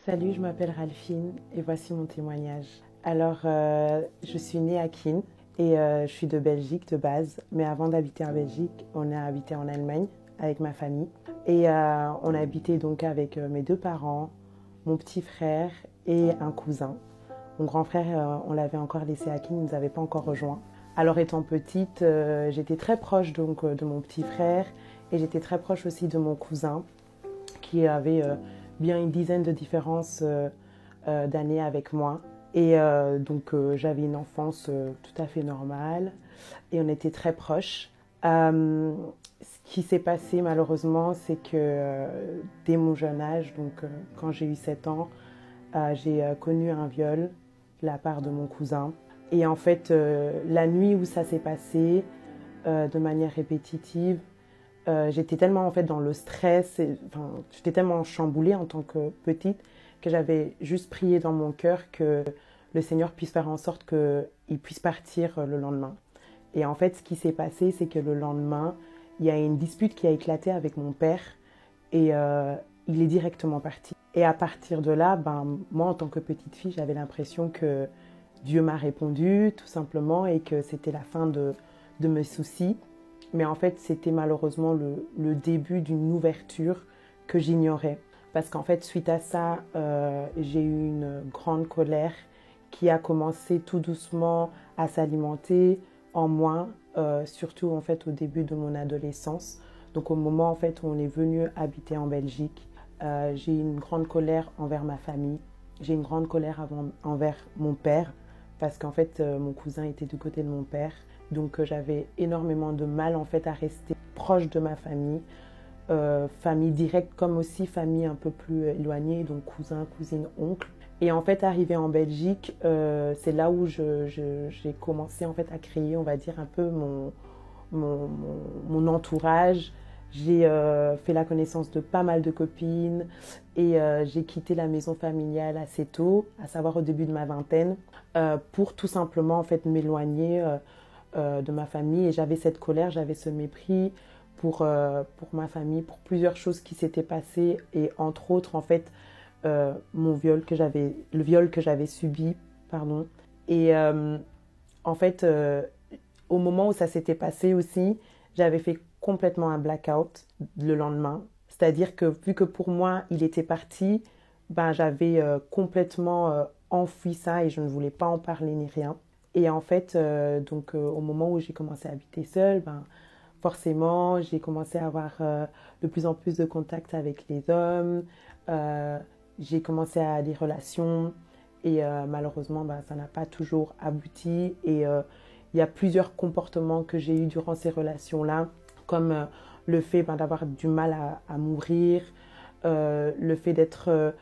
Salut, je m'appelle Ralphine et voici mon témoignage. Je suis née à Keene et je suis de Belgique de base. Mais avant d'habiter en Belgique, on a habité en Allemagne avec ma famille. On a habité donc avec mes deux parents, mon petit frère et un cousin. Mon grand frère, on l'avait encore laissé à Keene, il ne nous avait pas encore rejoint. Alors étant petite, j'étais très proche de mon petit frère et j'étais très proche aussi de mon cousin qui avait bien une dizaine de différences d'années avec moi. J'avais une enfance tout à fait normale et on était très proches. Ce qui s'est passé malheureusement, c'est que dès mon jeune âge, quand j'ai eu 7 ans, j'ai connu un viol de la part de mon cousin. Et en fait, la nuit où ça s'est passé, de manière répétitive, j'étais tellement en fait dans le stress, j'étais tellement chamboulée en tant que petite que j'avais juste prié dans mon cœur que le Seigneur puisse faire en sorte qu'il puisse partir le lendemain. Et en fait, ce qui s'est passé, c'est que le lendemain, il y a une dispute qui a éclaté avec mon père et il est directement parti. Et à partir de là, moi en tant que petite fille, j'avais l'impression que Dieu m'a répondu tout simplement et que c'était la fin de mes soucis. Mais en fait, c'était malheureusement le début d'une ouverture que j'ignorais. Parce qu'en fait, suite à ça, j'ai eu une grande colère qui a commencé tout doucement à s'alimenter en moi, surtout en fait au début de mon adolescence. Donc au moment en fait où on est venu habiter en Belgique, j'ai eu une grande colère envers ma famille. J'ai eu une grande colère envers mon père parce qu'en fait mon cousin était du côté de mon père. Donc j'avais énormément de mal en fait à rester proche de ma famille, famille directe comme aussi famille un peu plus éloignée, donc cousin, cousine, oncle. Et en fait arrivé en Belgique, c'est là où j'ai commencé en fait à créer, on va dire un peu mon entourage. J'ai fait la connaissance de pas mal de copines et j'ai quitté la maison familiale assez tôt, à savoir au début de ma vingtaine, pour tout simplement en fait m'éloigner de ma famille. Et j'avais cette colère, j'avais ce mépris pour ma famille, pour plusieurs choses qui s'étaient passées et entre autres en fait le viol que j'avais subi, pardon. Et en fait, au moment où ça s'était passé aussi, j'avais fait complètement un blackout le lendemain. C'est-à-dire que vu que pour moi, il était parti, j'avais complètement enfoui ça et je ne voulais pas en parler ni rien. Et en fait, au moment où j'ai commencé à habiter seule, forcément, j'ai commencé à avoir de plus en plus de contacts avec les hommes. Euh, j'ai commencé à des relations et malheureusement, ça n'a pas toujours abouti. Et il y a plusieurs comportements que j'ai eus durant ces relations-là, comme le fait d'avoir du mal à mourir, le fait d'être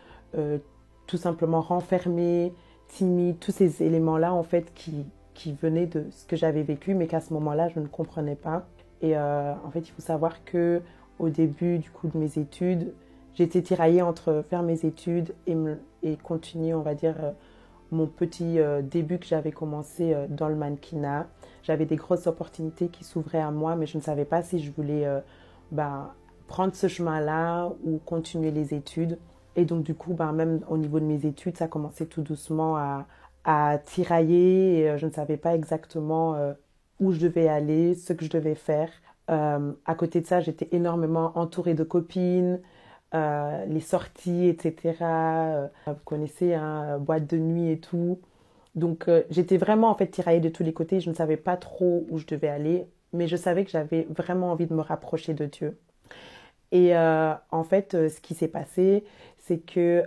tout simplement renfermée, timide, tous ces éléments-là en fait qui venaient de ce que j'avais vécu, mais qu'à ce moment-là, je ne comprenais pas. Et en fait, il faut savoir que au début du coup de mes études, j'étais tiraillée entre faire mes études et continuer, on va dire, mon petit début que j'avais commencé dans le mannequinat. J'avais des grosses opportunités qui s'ouvraient à moi, mais je ne savais pas si je voulais prendre ce chemin-là ou continuer les études. Et donc du coup, même au niveau de mes études, ça commençait tout doucement à tirailler et je ne savais pas exactement où je devais aller, ce que je devais faire. À côté de ça, j'étais énormément entourée de copines, les sorties, etc. Vous connaissez, hein, boîte de nuit et tout. Donc j'étais vraiment en fait tiraillée de tous les côtés. Je ne savais pas trop où je devais aller, mais je savais que j'avais vraiment envie de me rapprocher de Dieu. Et en fait, ce qui s'est passé, c'est que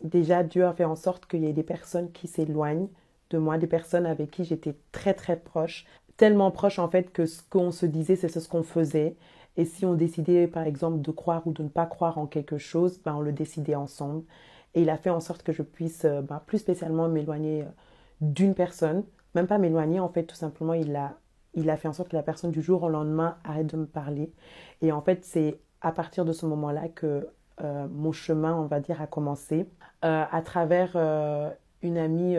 déjà Dieu a fait en sorte qu'il y ait des personnes qui s'éloignent de moi, des personnes avec qui j'étais très très proche, tellement proche en fait que ce qu'on se disait, c'est ce qu'on faisait. Et si on décidait par exemple de croire ou de ne pas croire en quelque chose, on le décidait ensemble. Et il a fait en sorte que je puisse plus spécialement m'éloigner d'une personne, même pas m'éloigner en fait, tout simplement il a fait en sorte que la personne du jour au lendemain arrête de me parler. Et en fait, c'est à partir de ce moment-là que mon chemin, on va dire, a commencé. À travers une amie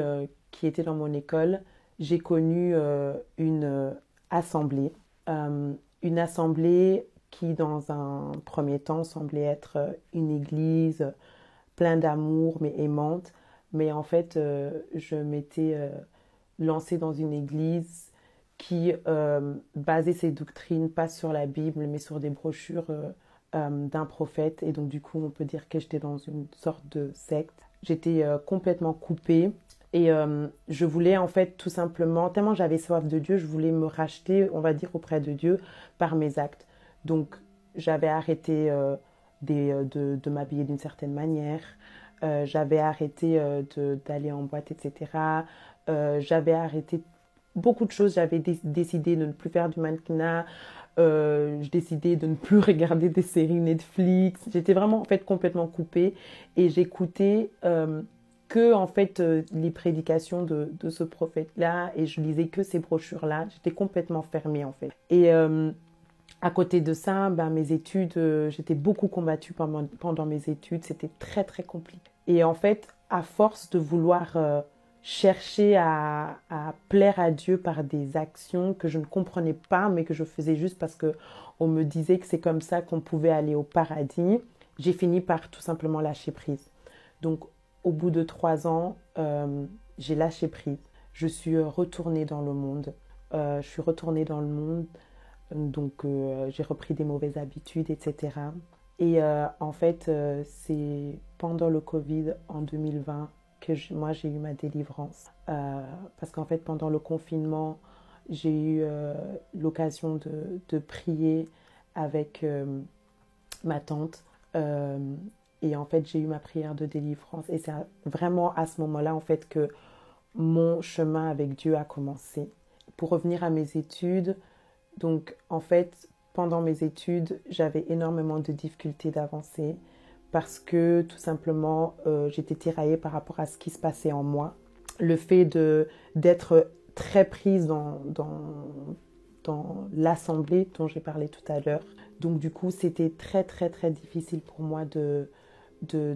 qui était dans mon école, j'ai connu assemblée. Euh, une assemblée qui, dans un premier temps, semblait être une église plein d'amour, mais aimante. Mais en fait, je m'étais lancée dans une église qui basait ses doctrines pas sur la Bible, mais sur des brochures d'un prophète. Et donc, du coup, on peut dire que j'étais dans une sorte de secte. J'étais complètement coupée. Et je voulais en fait tout simplement, tellement j'avais soif de Dieu, je voulais me racheter, on va dire, auprès de Dieu par mes actes. Donc j'avais arrêté de m'habiller d'une certaine manière, j'avais arrêté d'aller en boîte, etc. J'avais arrêté beaucoup de choses, j'avais décidé de ne plus faire du mannequinat, je décidais de ne plus regarder des séries Netflix. J'étais vraiment en fait complètement coupée et j'écoutais que en fait les prédications de ce prophète-là et je lisais que ces brochures-là. J'étais complètement fermée en fait. Et à côté de ça, ben, mes études, j'étais beaucoup combattue pendant mes études. C'était très très compliqué. Et en fait, à force de vouloir chercher à plaire à Dieu par des actions que je ne comprenais pas, mais que je faisais juste parce que on me disait que c'est comme ça qu'on pouvait aller au paradis, j'ai fini par tout simplement lâcher prise. Donc au bout de 3 ans, j'ai lâché prise. Je suis retournée dans le monde. Donc j'ai repris des mauvaises habitudes, etc. Et en fait, c'est pendant le Covid, en 2020, que moi j'ai eu ma délivrance. Parce qu'en fait, pendant le confinement, j'ai eu l'occasion de prier avec ma tante. Et en fait, j'ai eu ma prière de délivrance. Et c'est vraiment à ce moment-là, en fait, que mon chemin avec Dieu a commencé. Pour revenir à mes études, donc en fait, pendant mes études, j'avais énormément de difficultés d'avancer parce que tout simplement, j'étais tiraillée par rapport à ce qui se passait en moi. Le fait d'être très prise dans l'assemblée dont j'ai parlé tout à l'heure. Donc du coup, c'était très très très difficile pour moi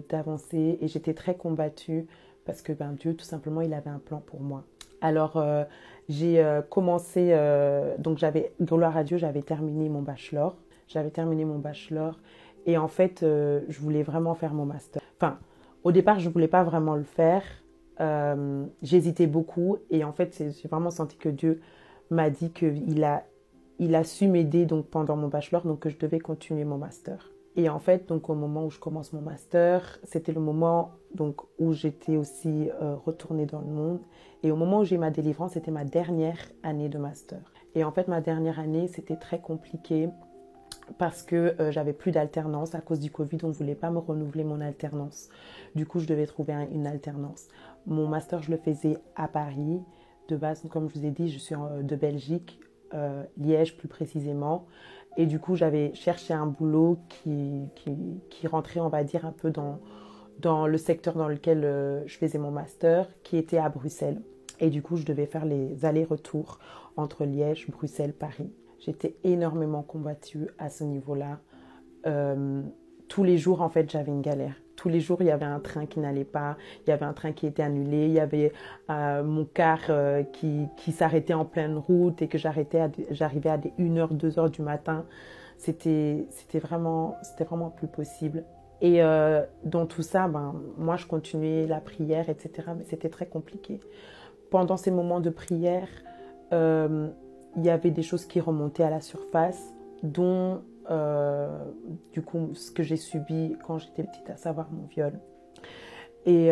d'avancer et j'étais très combattue parce que ben, Dieu, tout simplement, il avait un plan pour moi. Alors, j'ai commencé, donc gloire à Dieu, j'avais terminé mon bachelor. Et en fait, je voulais vraiment faire mon master. Enfin, au départ, je ne voulais pas vraiment le faire. J'hésitais beaucoup et en fait, j'ai vraiment senti que Dieu m'a dit qu'il a su m'aider donc, pendant mon bachelor, donc que je devais continuer mon master. Et en fait, donc, au moment où je commence mon master, c'était le moment donc, où j'étais aussi retournée dans le monde. Et au moment où j'ai ma délivrance, c'était ma dernière année de master. Et en fait, ma dernière année, c'était très compliqué parce que j'avais plus d'alternance. À cause du Covid, on ne voulait pas me renouveler mon alternance. Du coup, je devais trouver une alternance. Mon master, je le faisais à Paris. De base, comme je vous ai dit, je suis de Belgique, Liège plus précisément. Et du coup, j'avais cherché un boulot qui rentrait, on va dire, un peu dans le secteur dans lequel je faisais mon master, qui était à Bruxelles. Et du coup, je devais faire les allers-retours entre Liège, Bruxelles, Paris. J'étais énormément combattue à ce niveau-là. Tous les jours, en fait, j'avais une galère. Tous les jours, il y avait un train qui n'allait pas, il y avait un train qui était annulé, il y avait mon car qui s'arrêtait en pleine route et que j'arrivais à des 1h, 2h du matin. C'était vraiment plus possible. Et dans tout ça, ben, moi, je continuais la prière, etc. Mais c'était très compliqué. Pendant ces moments de prière, il y avait des choses qui remontaient à la surface, dont du coup ce que j'ai subi quand j'étais petite, à savoir mon viol. Et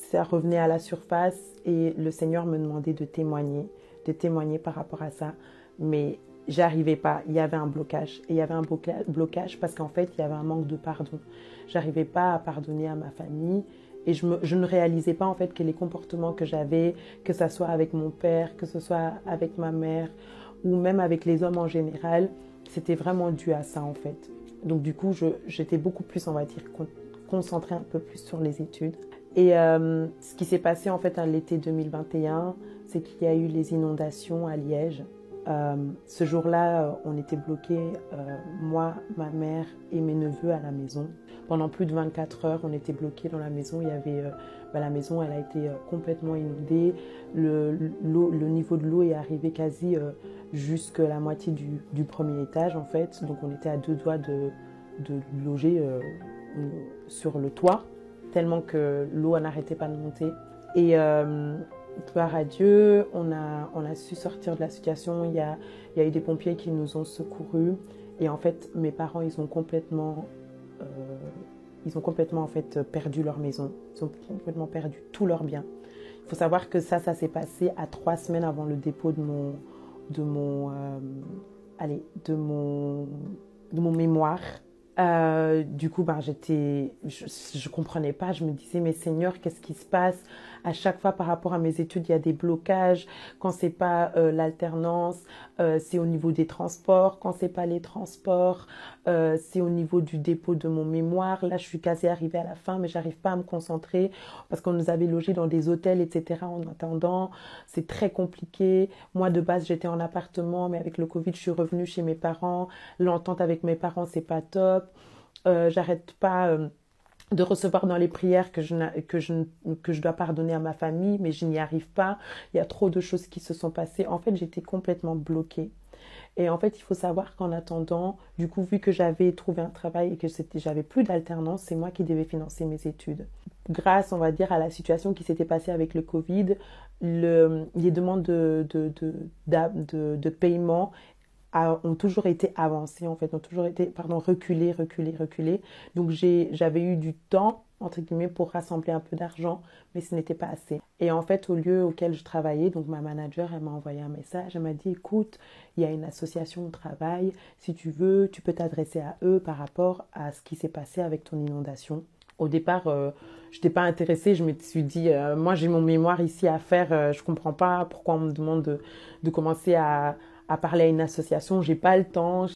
ça revenait à la surface et le Seigneur me demandait de témoigner par rapport à ça. Mais j'arrivais pas, il y avait un blocage. Et il y avait un blocage parce qu'en fait, il y avait un manque de pardon. J'arrivais pas à pardonner à ma famille. Et je ne réalisais pas en fait que les comportements que j'avais, que ce soit avec mon père, que ce soit avec ma mère ou même avec les hommes en général, c'était vraiment dû à ça en fait. Donc du coup, j'étais beaucoup plus, on va dire, concentrée un peu plus sur les études. Et ce qui s'est passé en fait à l'été 2021, c'est qu'il y a eu les inondations à Liège. Ce jour-là, on était bloqués, moi, ma mère et mes neveux à la maison. Pendant plus de 24 heures, on était bloqués dans la maison. Il y avait, la maison, elle a été complètement inondée. Le niveau de l'eau est arrivé quasi jusqu'à la moitié du premier étage, en fait. Donc, on était à 2 doigts de loger sur le toit. tellement que l'eau n'arrêtait pas de monter. Et gloire à Dieu, on a su sortir de la situation. Il y a eu des pompiers qui nous ont secourus. Et en fait, mes parents, ils ont complètement en fait perdu leur maison. Ils ont complètement perdu tous leurs biens. Il faut savoir que ça s'est passé à 3 semaines avant le dépôt de mon mémoire. Du coup, je comprenais pas. Je me disais, mais Seigneur, qu'est-ce qui se passe? À chaque fois, par rapport à mes études, il y a des blocages. Quand c'est pas l'alternance, c'est au niveau des transports. Quand c'est pas les transports, c'est au niveau du dépôt de mon mémoire. Là, je suis quasi arrivée à la fin, mais j'arrive pas à me concentrer parce qu'on nous avait logés dans des hôtels, etc. En attendant, c'est très compliqué. Moi, de base, j'étais en appartement, mais avec le Covid, je suis revenue chez mes parents. L'entente avec mes parents, c'est pas top. J'arrête pas de recevoir dans les prières que je dois pardonner à ma famille, mais je n'y arrive pas. Il y a trop de choses qui se sont passées. En fait, j'étais complètement bloquée. Et en fait, il faut savoir qu'en attendant, du coup, vu que j'avais trouvé un travail et que j'avais plus d'alternance, c'est moi qui devais financer mes études. Grâce, on va dire, à la situation qui s'était passée avec le Covid, les demandes de paiement ont toujours été avancées, en fait, ont toujours été, reculées. Donc, j'avais eu du temps, entre guillemets, pour rassembler un peu d'argent, mais ce n'était pas assez. Et en fait, au lieu auquel je travaillais, donc ma manager, elle m'a envoyé un message, elle m'a dit, écoute, il y a une association de travail, si tu veux, tu peux t'adresser à eux par rapport à ce qui s'est passé avec ton inondation. Au départ, je n'étais pas intéressée, je me suis dit, moi j'ai mon mémoire ici à faire, je ne comprends pas pourquoi on me demande de commencer à parler à une association, j'ai pas le temps.